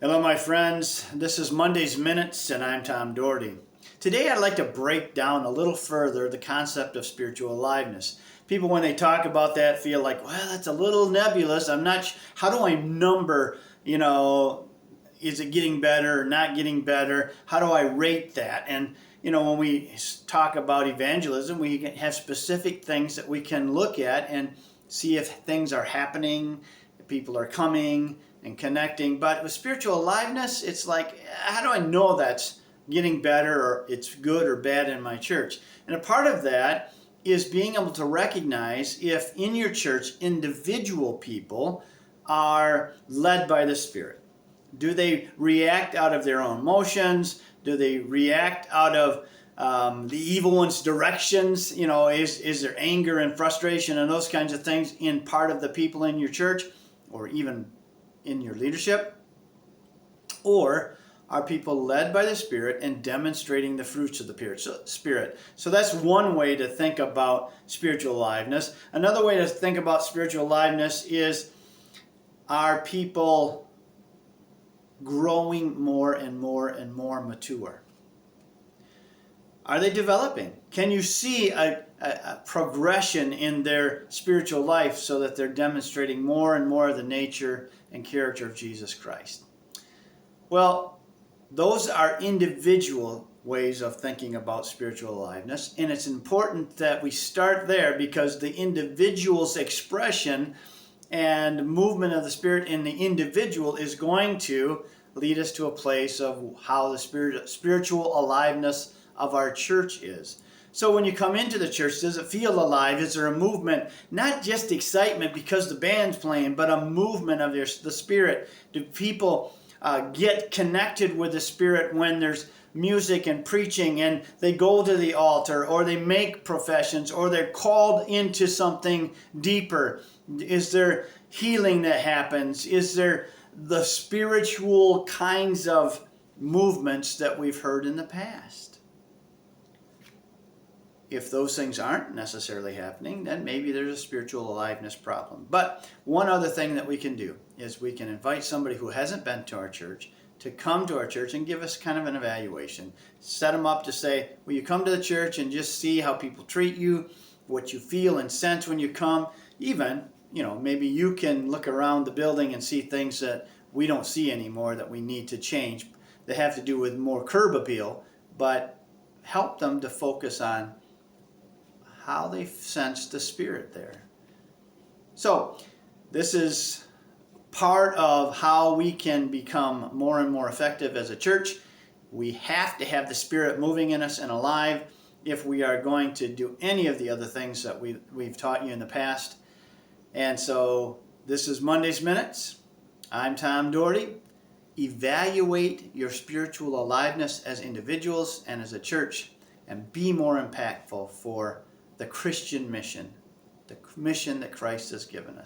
Hello, my friends. This is Monday's Minutes, and I'm Tom Doherty. Today, I'd like to break down a little further the concept of spiritual aliveness. People, when they talk about that, feel like, well, that's a little nebulous. How do I number, is it getting better or not getting better? How do I rate that? And, when we talk about evangelism, we have specific things that we can look at and see if things are happening, if people are coming and connecting. But with spiritual aliveness, it's like, how do I know that's getting better or it's good or bad in my church? And a part of that is being able to recognize if in your church individual people are led by the Spirit. Do they react out of their own emotions? Do they react out of the evil one's directions? Is there anger and frustration and those kinds of things in part of the people in your church or even in your leadership? Or are people led by the Spirit and demonstrating the fruits of the Spirit? So that's one way to think about spiritual aliveness. Another way to think about spiritual aliveness is, are people growing more and more and more mature? Are they developing? Can you see a progression in their spiritual life so that they're demonstrating more and more of the nature and character of Jesus Christ? Well, those are individual ways of thinking about spiritual aliveness, and it's important that we start there because the individual's expression and movement of the Spirit in the individual is going to lead us to a place of how the spiritual aliveness of our church is. So when you come into the church, does it feel alive? Is there a movement? Not just excitement because the band's playing, but a movement of the Spirit. Do people get connected with the Spirit when there's music and preaching and they go to the altar or they make professions or they're called into something deeper? Is there healing that happens? Is there the spiritual kinds of movements that we've heard in the past? If those things aren't necessarily happening, then maybe there's a spiritual aliveness problem. But one other thing that we can do is we can invite somebody who hasn't been to our church to come to our church and give us kind of an evaluation. Set them up to say, will you come to the church and just see how people treat you, what you feel and sense when you come? Even, maybe you can look around the building and see things that we don't see anymore that we need to change. They have to do with more curb appeal, but help them to focus on how they sense the Spirit there. So this is part of how we can become more and more effective as a church. We have to have the Spirit moving in us and alive if we are going to do any of the other things that we've taught you in the past. And so this is Monday's Minutes. I'm Tom Doherty. Evaluate your spiritual aliveness as individuals and as a church and be more impactful for the Christian mission, the mission that Christ has given us.